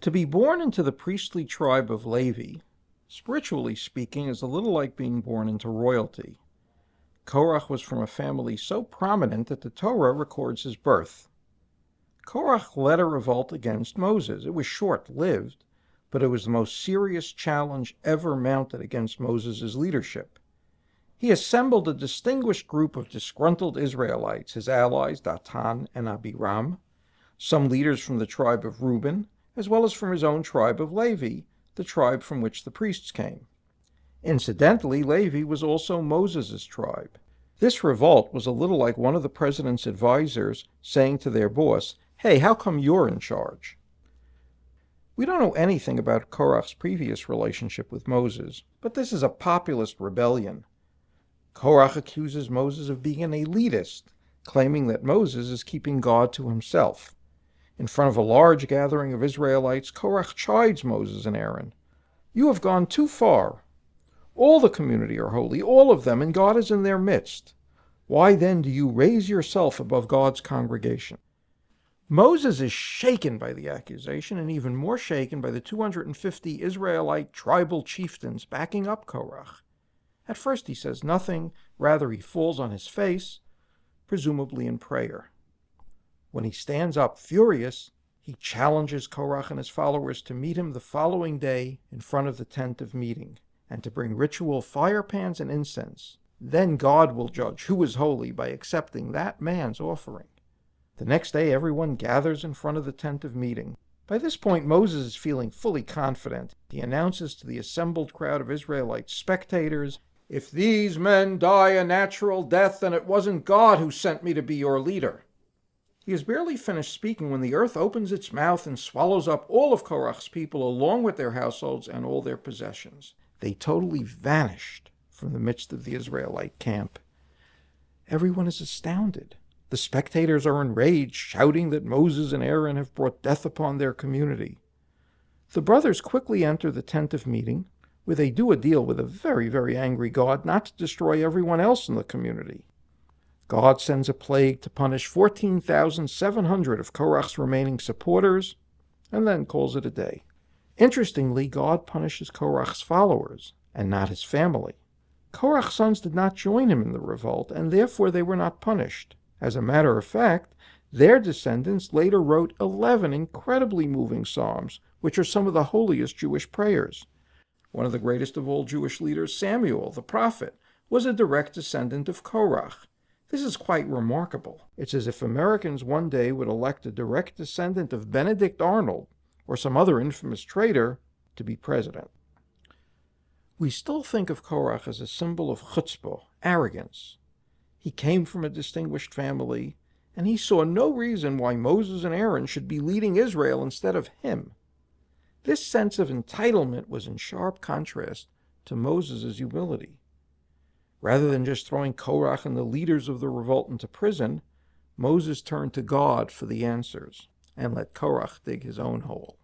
To be born into the priestly tribe of Levi, spiritually speaking, is a little like being born into royalty. Korach was from a family so prominent that the Torah records his birth. Korach led a revolt against Moses. It was short-lived, but it was the most serious challenge ever mounted against Moses' leadership. He assembled a distinguished group of disgruntled Israelites, his allies Datan and Abiram, some leaders from the tribe of Reuben, as well as from his own tribe of Levi, the tribe from which the priests came. Incidentally, Levi was also Moses' tribe. This revolt was a little like one of the president's advisors saying to their boss, "Hey, how come you're in charge?" We don't know anything about Korach's previous relationship with Moses, but this is a populist rebellion. Korach accuses Moses of being an elitist, claiming that Moses is keeping God to himself. In front of a large gathering of Israelites, Korach chides Moses and Aaron. "You have gone too far. All the community are holy, all of them, and God is in their midst. Why then do you raise yourself above God's congregation?" Moses is shaken by the accusation, and even more shaken by the 250 Israelite tribal chieftains backing up Korach. At first he says nothing, rather he falls on his face, presumably in prayer. When he stands up furious, he challenges Korach and his followers to meet him the following day in front of the tent of meeting, and to bring ritual fire pans and incense. Then God will judge who is holy by accepting that man's offering. The next day everyone gathers in front of the tent of meeting. By this point Moses is feeling fully confident. He announces to the assembled crowd of Israelite spectators, "If these men die a natural death, then it wasn't God who sent me to be your leader." He has barely finished speaking when the earth opens its mouth and swallows up all of Korach's people along with their households and all their possessions. They totally vanished from the midst of the Israelite camp. Everyone is astounded. The spectators are enraged, shouting that Moses and Aaron have brought death upon their community. The brothers quickly enter the tent of meeting, where they do a deal with a very, very angry God not to destroy everyone else in the community. God sends a plague to punish 14,700 of Korach's remaining supporters, and then calls it a day. Interestingly, God punishes Korach's followers, and not his family. Korach's sons did not join him in the revolt, and therefore they were not punished. As a matter of fact, their descendants later wrote 11 incredibly moving psalms, which are some of the holiest Jewish prayers. One of the greatest of all Jewish leaders, Samuel, the prophet, was a direct descendant of Korach. This is quite remarkable. It's as if Americans one day would elect a direct descendant of Benedict Arnold, or some other infamous traitor, to be president. We still think of Korach as a symbol of chutzpah, arrogance. He came from a distinguished family, and he saw no reason why Moses and Aaron should be leading Israel instead of him. This sense of entitlement was in sharp contrast to Moses' humility. Rather than just throwing Korach and the leaders of the revolt into prison, Moses turned to God for the answers and let Korach dig his own hole.